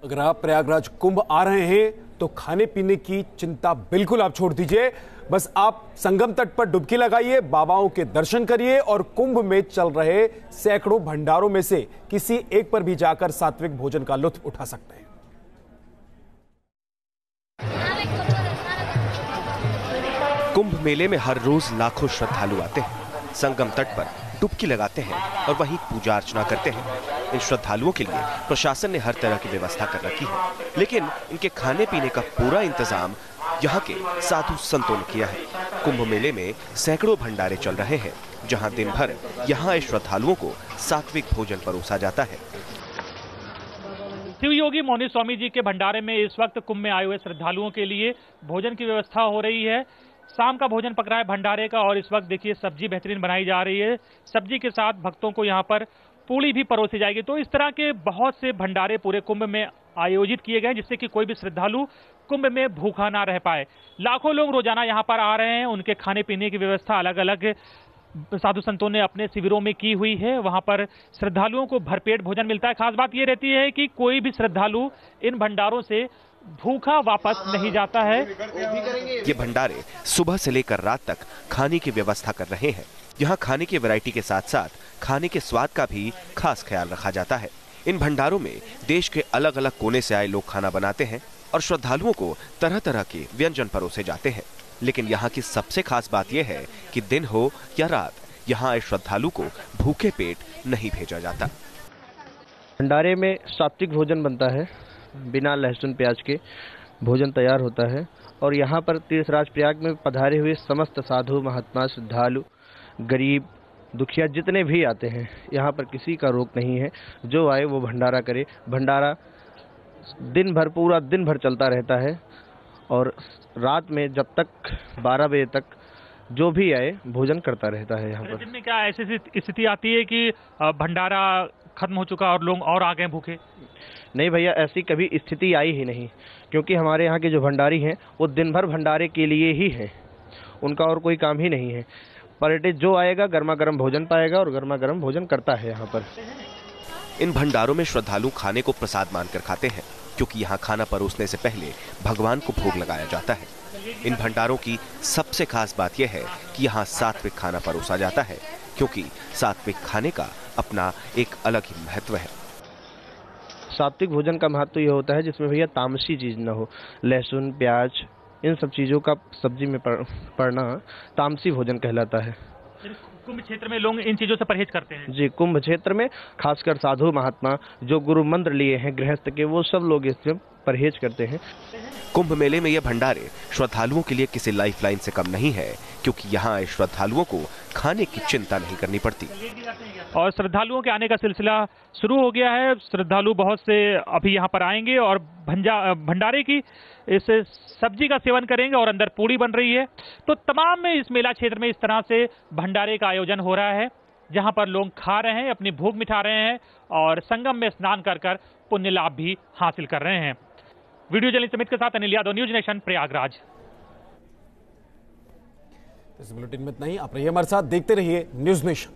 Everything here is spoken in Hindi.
अगर आप प्रयागराज कुंभ आ रहे हैं तो खाने पीने की चिंता बिल्कुल आप छोड़ दीजिए। बस आप संगम तट पर डुबकी लगाइए, बाबाओं के दर्शन करिए और कुंभ में चल रहे सैकड़ों भंडारों में से किसी एक पर भी जाकर सात्विक भोजन का लुत्फ उठा सकते हैं। कुंभ मेले में हर रोज लाखों श्रद्धालु आते हैं, संगम तट पर डुबकी लगाते हैं और वहीं पूजा अर्चना करते हैं। इन श्रद्धालुओं के लिए प्रशासन ने हर तरह की व्यवस्था कर रखी है, लेकिन इनके खाने पीने का पूरा इंतजाम यहाँ के साधु संतों ने किया है। कुंभ मेले में सैकड़ों भंडारे चल रहे हैं, जहाँ दिन भर यहाँ आए श्रद्धालुओं को सात्विक भोजन परोसा जाता है। शिव योगी मौनी स्वामी जी के भंडारे में इस वक्त कुंभ में आए हुए श्रद्धालुओं के लिए भोजन की व्यवस्था हो रही है। शाम का भोजन पक रहा है भंडारे का, और इस वक्त देखिए सब्जी बेहतरीन बनाई जा रही है। सब्जी के साथ भक्तों को यहाँ पर पूड़ी भी परोसी जाएगी। तो इस तरह के बहुत से भंडारे पूरे कुंभ में आयोजित किए गए, जिससे कि कोई भी श्रद्धालु कुंभ में भूखा ना रह पाए। लाखों लोग रोजाना यहाँ पर आ रहे हैं, उनके खाने पीने की व्यवस्था अलग अलग साधु संतों ने अपने शिविरों में की हुई है। वहां पर श्रद्धालुओं को भरपेट भोजन मिलता है। खास बात यह रहती है कि कोई भी श्रद्धालु इन भंडारों से भूखा वापस नहीं जाता है। ये भंडारे सुबह से लेकर रात तक खाने की व्यवस्था कर रहे हैं। यहाँ खाने की वैरायटी के साथ साथ खाने के स्वाद का भी खास ख्याल रखा जाता है। इन भंडारों में देश के अलग अलग कोने से आए लोग खाना बनाते हैं और श्रद्धालुओं को तरह तरह के व्यंजन परोसे जाते हैं। लेकिन यहाँ की सबसे खास बात यह है कि दिन हो या रात, यहाँ आए श्रद्धालु को भूखे पेट नहीं भेजा जाता। भंडारे में सात्विक भोजन बनता है, बिना लहसुन प्याज के भोजन तैयार होता है। और यहाँ पर तीर्थराज प्रयाग में पधारे हुए समस्त साधु महात्मा, श्रद्धालु, गरीब, दुखिया जितने भी आते हैं, यहाँ पर किसी का रोक नहीं है। जो आए वो भंडारा करे। भंडारा दिन भर, पूरा दिन भर चलता रहता है और रात में जब तक 12 बजे तक जो भी आए भोजन करता रहता है। यहाँ पर दिन में क्या ऐसी स्थिति आती है कि भंडारा खत्म हो चुका और लोग और आ गए भूखे? नहीं भैया, ऐसी कभी स्थिति आई ही नहीं, क्योंकि हमारे यहाँ के जो भंडारी हैं वो दिन भर भंडारे के लिए ही हैं। उनका और कोई काम ही नहीं है। पर्यटक जो आएगा गर्मा गर्म भोजन पाएगा और गर्मा गर्म भोजन करता है यहाँ पर। इन भंडारों में श्रद्धालु खाने को प्रसाद मानकर खाते हैं, क्योंकि यहाँ खाना परोसने से पहले भगवान को भोग लगाया जाता है। इन भंडारों की सबसे खास बात यह है कि यहाँ सात्विक खाना परोसा जाता है, क्योंकि सात्विक खाने का अपना एक अलग ही महत्व है। सात्विक भोजन का महत्व यह होता है जिसमें भैया तामसी चीज न हो। लहसुन, प्याज, इन सब चीजों का सब्जी में पड़ना तामसी भोजन कहलाता है। कुंभ क्षेत्र में लोग इन चीजों से परहेज करते हैं जी। कुंभ क्षेत्र में खासकर साधु महात्मा जो गुरु मंत्र लिए हैं गृहस्थ के, वो सब लोग इससे परहेज करते हैं। कुंभ मेले में ये भंडारे श्रद्धालुओं के लिए किसी लाइफलाइन से कम नहीं है, क्योंकि यहाँ आए श्रद्धालुओं को खाने की चिंता नहीं करनी पड़ती। और श्रद्धालुओं के आने का सिलसिला शुरू हो गया है। श्रद्धालु बहुत से अभी यहाँ पर आएंगे और भंडारे की इस सब्जी का सेवन करेंगे और अंदर पूड़ी बन रही है। तो तमाम में इस मेला क्षेत्र में इस तरह से भंडारे का आयोजन हो रहा है, जहाँ पर लोग खा रहे हैं, अपनी भूख मिटा रहे हैं और संगम में स्नान कर कर पुण्य लाभ भी हासिल कर रहे हैं। वीडियो जर्नलिस्ट समित के साथ अनिल यादव, न्यूज नेशन, प्रयागराज। इस बुलेटिन में इतना ही। आप रहिए हमारे साथ, देखते रहिए न्यूज नेशन।